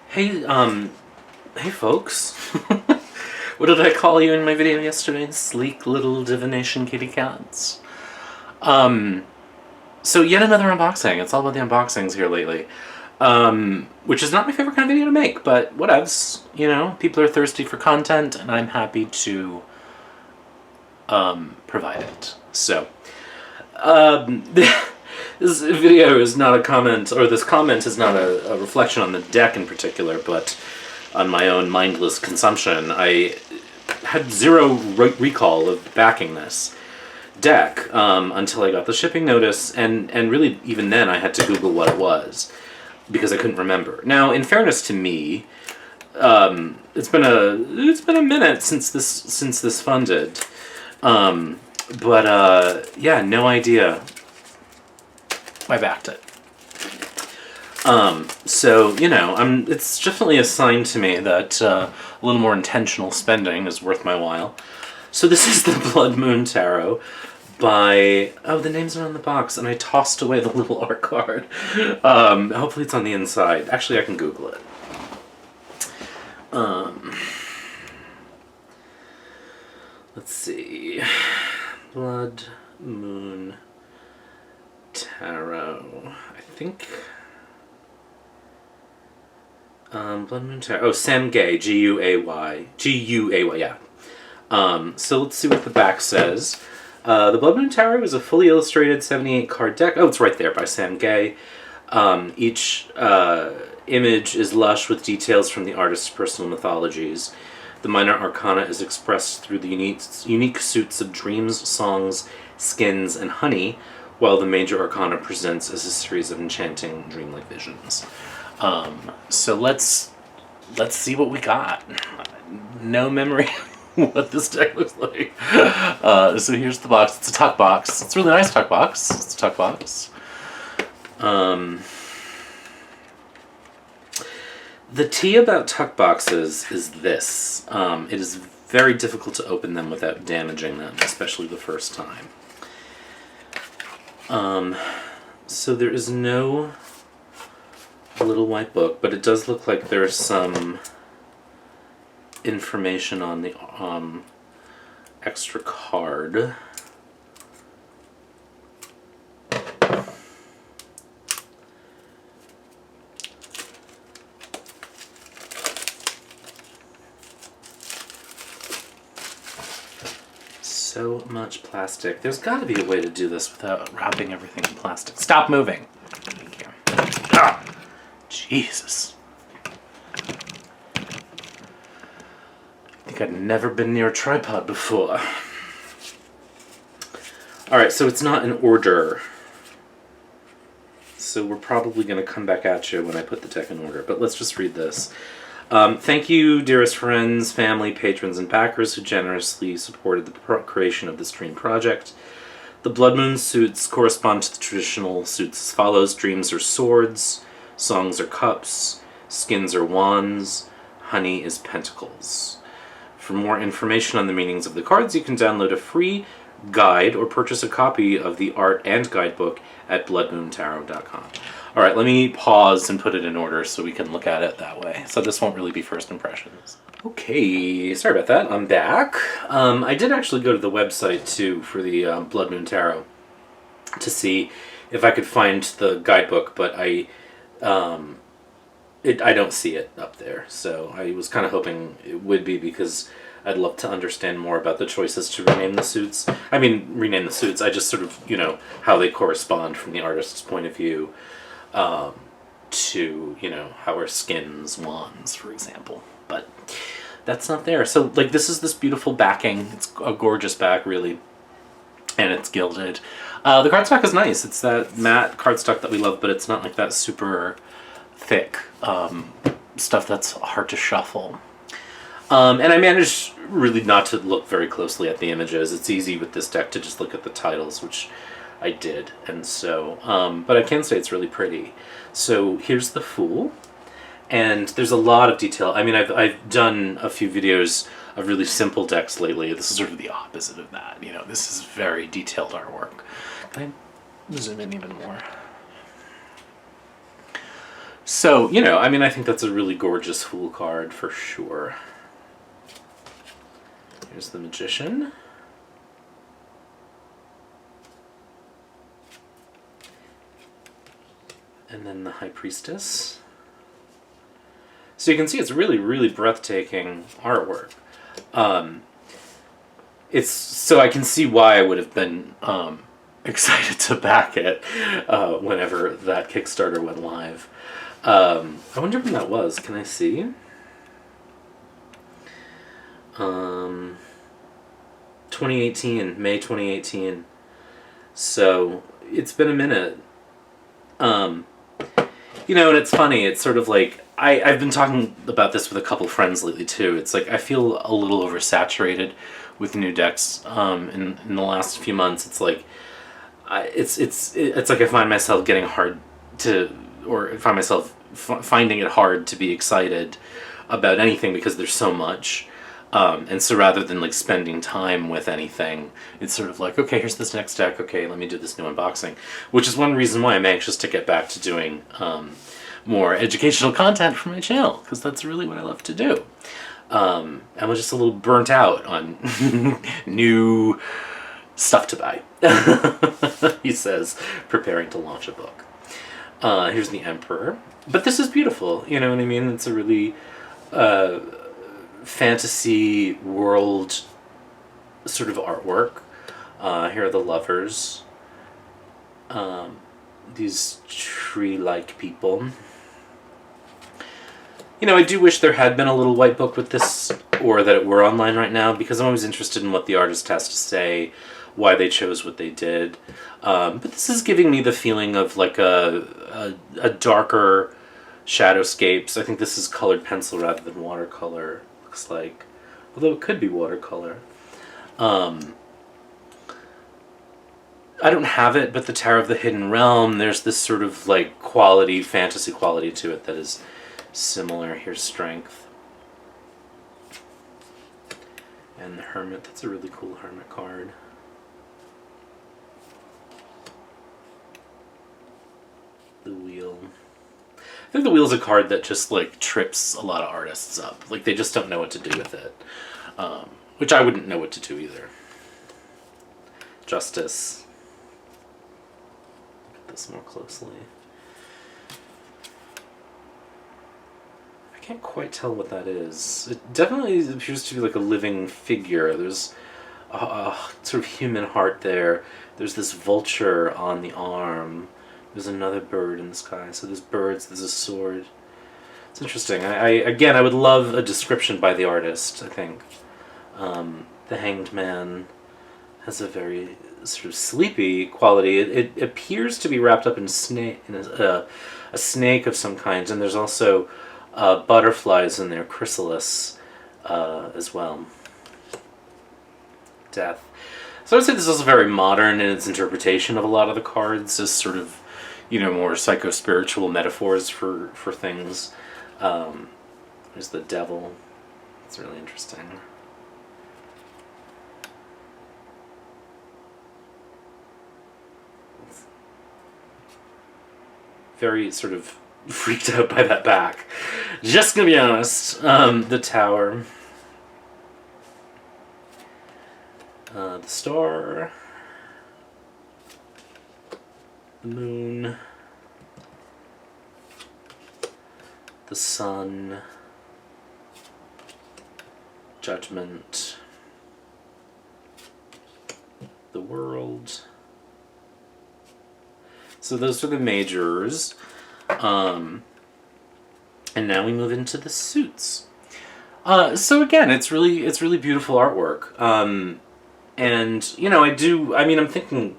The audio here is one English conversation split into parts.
Hey, hey folks. What did I call you in my video yesterday? Sleek little divination kitty cats. So yet another unboxing. It's all about the unboxings here lately. Which is not my favorite kind of video to make, but whatevs. You know, people are thirsty for content, and I'm happy to, provide it. So, this video is not a comment, or this comment is not a reflection on the deck in particular, but on my own mindless consumption. I had zero recall of backing this deck until I got the shipping notice, and really even then I had to Google what it was because I couldn't remember. Now, in fairness to me, it's been a minute since this funded, but yeah, no idea. I backed it. So, you know, it's definitely a sign to me that a little more intentional spending is worth my while. So this is the Blood Moon Tarot by... Oh, the names are on the box, and I tossed away the little art card. Hopefully it's on the inside. Actually, I can Google it. Let's see. Blood Moon Tarot. I think... Blood Moon Tarot. Oh, Sam Gay. G-U-A-Y. G-U-A-Y, yeah. So let's see what the back says. The Blood Moon Tarot is a fully illustrated 78 card deck. Oh, it's right there by Sam Gay. Each image is lush with details from the artist's personal mythologies. The minor arcana is expressed through the unique suits of dreams, songs, skins, and honey, while the major arcana presents as a series of enchanting dreamlike visions. So let's see what we got. No memory what this deck looks like. So here's the box. It's a tuck box. It's a really nice tuck box. It's a tuck box. The tea about tuck boxes is this. It is very difficult to open them without damaging them, especially the first time. So there is no little white book, but it does look like there's some information on the extra card. So much plastic. There's got to be a way to do this without wrapping everything in plastic. Stop moving. Thank you. Ah, Jesus. I think I'd never been near a tripod before. Alright, so it's not in order. So we're probably going to come back at you when I put the deck in order. But let's just read this. Thank you, dearest friends, family, patrons, and backers who generously supported the creation of this dream project. The Blood Moon suits correspond to the traditional suits as follows. Dreams are swords, songs are cups, skins are wands, honey is pentacles. For more information on the meanings of the cards, you can download a free guide or purchase a copy of the art and guidebook at bloodmoontarot.com. Alright, let me pause and put it in order so we can look at it that way. So this won't really be first impressions. Okay, sorry about that. I'm back. I did actually go to the website too for the Blood Moon Tarot to see if I could find the guidebook, but I don't see it up there. So I was kind of hoping it would be, because I'd love to understand more about the choices to rename the suits. I mean, rename the suits. I just sort of, you know, how they correspond from the artist's point of view to, you know, how are skins wands, for example. But that's not there. So, like, this is this beautiful backing. It's a gorgeous back, really. And it's gilded. The cardstock is nice. It's that matte cardstock that we love, but it's not like that super thick stuff that's hard to shuffle. And I managed really not to look very closely at the images. It's easy with this deck to just look at the titles, which I did. And so, but I can say it's really pretty. So here's the Fool. And there's a lot of detail. I mean, I've done a few videos of really simple decks lately. This is sort of the opposite of that. You know, this is very detailed artwork. Can I zoom in even more? So, you know, I mean, I think that's a really gorgeous Fool card for sure. Here's the Magician. And then the High Priestess. So you can see it's really, really breathtaking artwork. It's so I can see why I would have been excited to back it whenever that Kickstarter went live. I wonder when that was. Can I see? 2018, May 2018. So it's been a minute. You know, and it's funny. It's sort of like I've been talking about this with a couple friends lately too. It's like I feel a little oversaturated with new decks in the last few months. It's like it's like I find myself getting hard to, or find myself finding it hard to be excited about anything because there's so much. And so rather than like spending time with anything, it's sort of like, okay, here's this next deck. Okay, let me do this new unboxing, which is one reason why I'm anxious to get back to doing more educational content for my channel, because that's really what I love to do. I was just a little burnt out on new stuff to buy, he says, preparing to launch a book. Here's the Emperor. But this is beautiful, you know what I mean? It's a really fantasy world sort of artwork. Here are the lovers. These tree-like people. You know, I do wish there had been a little white book with this, or that it were online right now, because I'm always interested in what the artist has to say, why they chose what they did. But this is giving me the feeling of like a darker Shadowscapes. I think this is colored pencil rather than watercolor, looks like. Although it could be watercolor. I don't have it, but the Tower of the Hidden Realm, there's this sort of like quality, fantasy quality to it that is similar. Here's Strength. And the Hermit, that's a really cool Hermit card. The Wheel. I think the Wheel's a card that just like trips a lot of artists up. Like they just don't know what to do with it. Which I wouldn't know what to do either. Justice. Look at this more closely. I can't quite tell what that is. It definitely appears to be like a living figure. There's a sort of human heart there. There's this vulture on the arm. There's another bird in the sky. So there's birds, there's a sword. It's interesting. Again, I would love a description by the artist, I think. The Hanged Man has a very sort of sleepy quality. It appears to be wrapped up in a snake of some kind, and there's also butterflies in there, chrysalis as well. Death. So I would say this is also very modern in its interpretation of a lot of the cards as sort of, you know, more psycho-spiritual metaphors for things. There's the Devil. It's really interesting. It's very sort of freaked out by that back. Just gonna be honest. The Tower. The Star. The Moon. The Sun. Judgment. The World. So those are the majors. And now we move into the suits. So again, it's really beautiful artwork. And, you know, I'm thinking,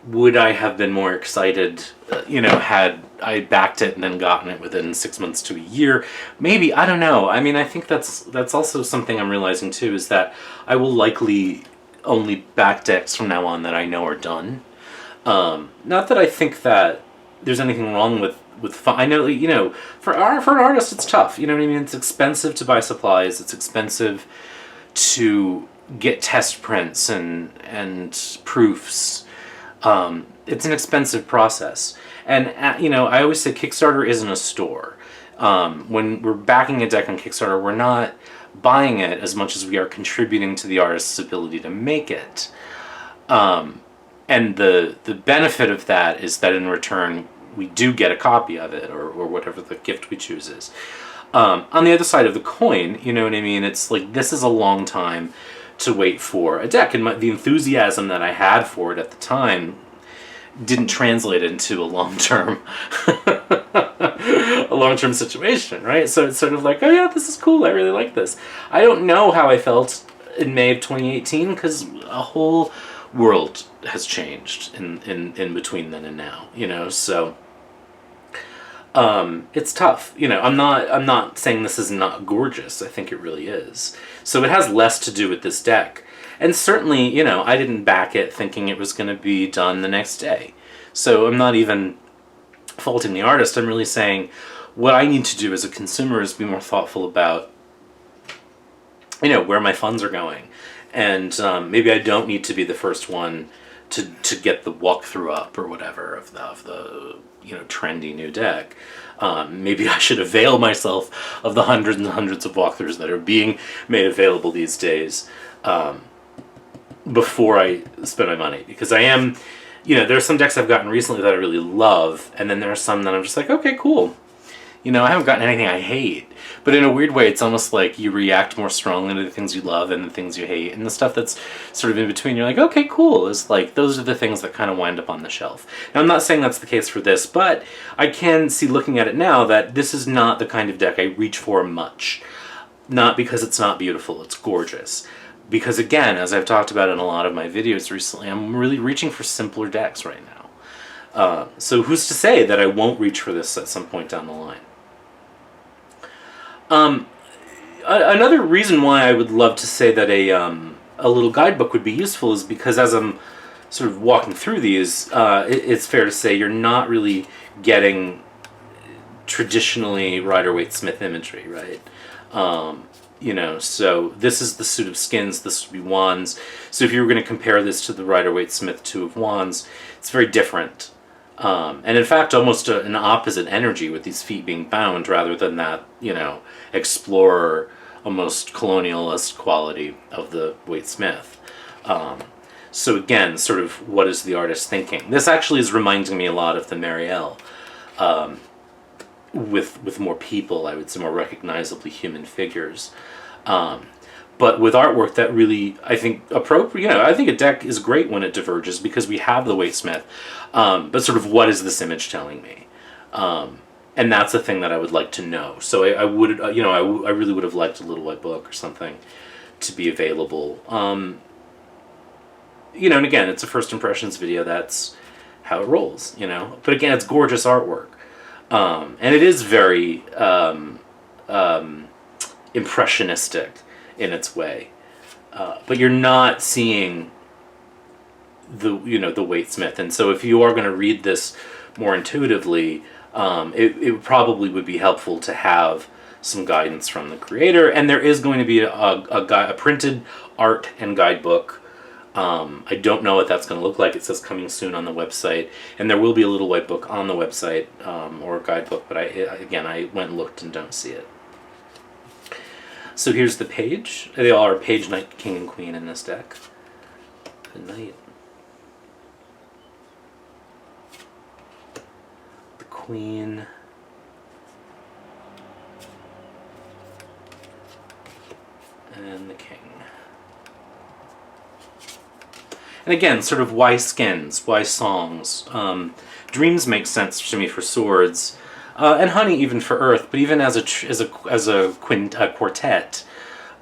would I have been more excited, you know, had I backed it and then gotten it within 6 months to a year? Maybe, I don't know. I mean, I think that's also something I'm realizing too, is that I will likely only back decks from now on that I know are done. Not that I think that there's anything wrong with fun. I know, you know, for an artist it's tough, you know what I mean? It's expensive to buy supplies, it's expensive to get test prints and proofs. it's an expensive process. And, I always say Kickstarter isn't a store. When we're backing a deck on Kickstarter, we're not buying it as much as we are contributing to the artist's ability to make it. And the benefit of that is that in return, we do get a copy of it, or whatever the gift we choose is. On the other side of the coin, you know what I mean? It's like, this is a long time to wait for a deck. And the enthusiasm that I had for it at the time didn't translate into a long-term situation, right? So it's sort of like, oh yeah, this is cool, I really like this. I don't know how I felt in May of 2018, because a whole world has changed in between then and now, so it's tough. I'm not saying this is not gorgeous. I think it really is. So it has less to do with this deck. And certainly, I didn't back it thinking it was going to be done the next day. So I'm not even faulting the artist. I'm really saying what I need to do as a consumer is be more thoughtful about, where my funds are going. And maybe I don't need to be the first one to get the walkthrough up or whatever of the trendy new deck. Maybe I should avail myself of the hundreds and hundreds of walkthroughs that are being made available these days before I spend my money. Because I am, there are some decks I've gotten recently that I really love, and then there are some that I'm just like, okay, cool. I haven't gotten anything I hate. But in a weird way, it's almost like you react more strongly to the things you love and the things you hate. And the stuff that's sort of in between, you're like, okay, cool. It's like, those are the things that kind of wind up on the shelf. Now, I'm not saying that's the case for this, but I can see, looking at it now, that this is not the kind of deck I reach for much. Not because it's not beautiful, it's gorgeous. Because again, as I've talked about in a lot of my videos recently, I'm really reaching for simpler decks right now. So who's to say that I won't reach for this at some point down the line? Another reason why I would love to say that a little guidebook would be useful is because as I'm sort of walking through these, it's fair to say you're not really getting traditionally Rider-Waite-Smith imagery, right? So this is the suit of skins, this would be wands. So if you were going to compare this to the Rider-Waite-Smith two of wands, it's very different. And in fact, almost an opposite energy with these feet being bound rather than that, explorer, almost colonialist quality of the Waite-Smith. So again, sort of what is the artist thinking? This actually is reminding me a lot of the Marielle, with more people, I would say, more recognizably human figures. But with artwork that really, I think, appropriate. I think a deck is great when it diverges because we have the Waite-Smith. But sort of, what is this image telling me? And that's the thing that I would like to know. So I would, I really would have liked a little white book or something to be available. And again, it's a first impressions video. That's how it rolls. But again, it's gorgeous artwork, and it is very impressionistic in its way, but you're not seeing the Waite-Smith. And so if you are going to read this more intuitively, it probably would be helpful to have some guidance from the creator. And there is going to be a printed art and guidebook. I don't know what that's going to look like. It says coming soon on the website, and there will be a little white book on the website, or a guidebook, but I went and looked and don't see it. So here's the page. They all are page, knight, king, and queen in this deck. The knight. The queen. And the king. And again, sort of why skins? Why songs? Dreams make sense to me for swords. And honey even for earth, but even as a quartet,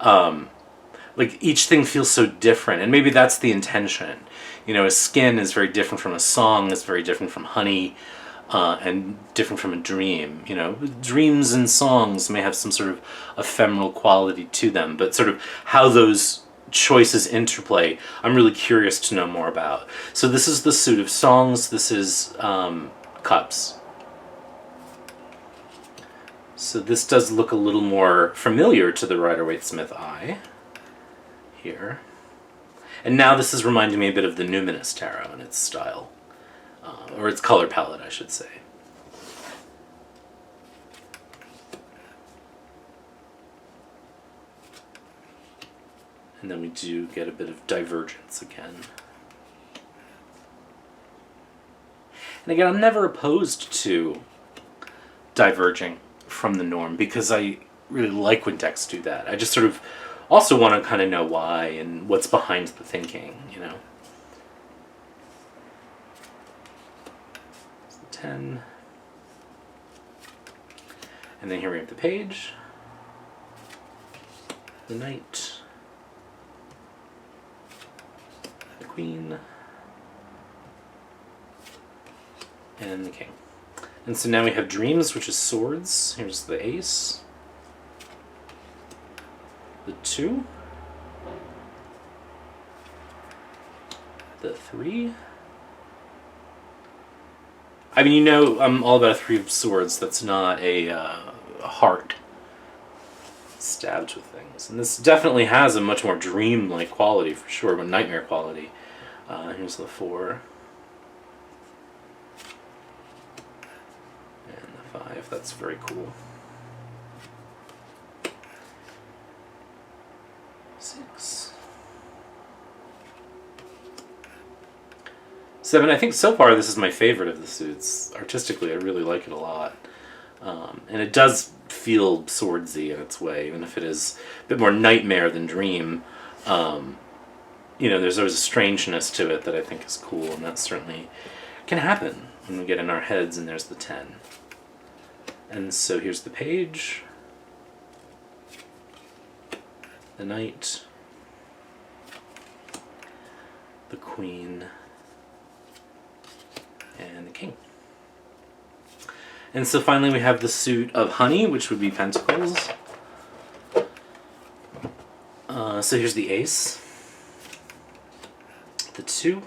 like each thing feels so different, and maybe that's the intention. A skin is very different from a song, is very different from honey, and different from a dream. Dreams and songs may have some sort of ephemeral quality to them, but sort of how those choices interplay, I'm really curious to know more about. So this is the suit of songs. This is cups. So this does look a little more familiar to the Rider-Waite-Smith eye here. And now this is reminding me a bit of the Numinous Tarot in its style. or its color palette, I should say. And then we do get a bit of divergence again. And again, I'm never opposed to diverging from the norm because I really like when decks do that. I just sort of also want to kind of know why and what's behind the thinking, you know. So 10. And then here we have the page, the knight, the queen, and the king. And so now we have dreams, which is swords. Here's the ace, the 2, the 3. I mean, you know, I'm all about a 3 of swords. That's not a heart stabbed with things. And this definitely has a much more dream-like quality, for sure, but nightmare quality. Here's the 4. And the 5. That's very cool. 6. 7. I think so far this is my favorite of the suits. Artistically, I really like it a lot. And it does feel swordsy in its way, even if it is a bit more nightmare than dream. You know, there's always a strangeness to it that I think is cool, and that certainly can happen when we get in our heads, and there's the 10. And so here's the page, the knight, the queen, and the king. And so finally we have the suit of honey, which would be pentacles. So here's the ace, the 2,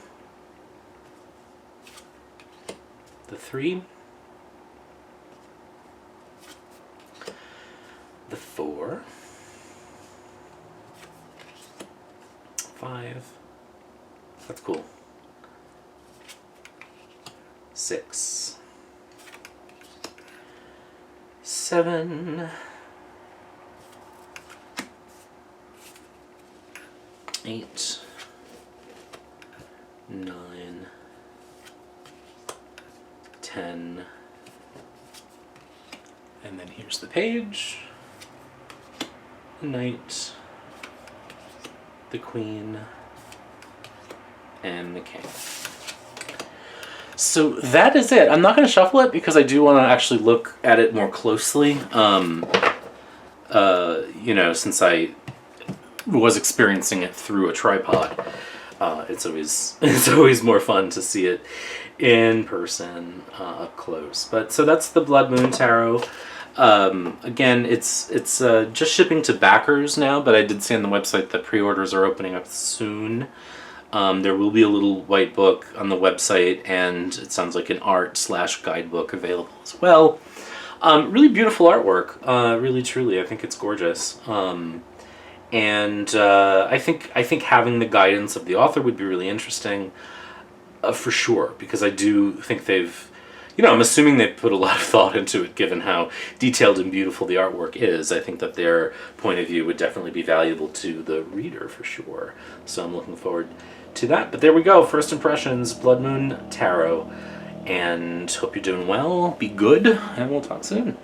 the 3, the 4, 5, that's cool, 6, 7, 8, 9, 10, and then here's the page, the knight, the queen, and the king. So that is it. I'm not going to shuffle it because I do want to actually look at it more closely. You know, since I was experiencing it through a tripod, it's always more fun to see it in person, up close. But so that's the Blood Moon Tarot. Again, it's just shipping to backers now, but I did see on the website that pre-orders are opening up soon. There will be a little white book on the website, and it sounds like an art/guidebook available as well. Really beautiful artwork, really truly. I think it's gorgeous. And I think having the guidance of the author would be really interesting, for sure, because I do think they've, you know, I'm assuming they've put a lot of thought into it given how detailed and beautiful the artwork is. I think that their point of view would definitely be valuable to the reader, for sure. So I'm looking forward to that. But there we go, first impressions, Blood Moon Tarot, and hope you're doing well, be good, and we'll talk soon.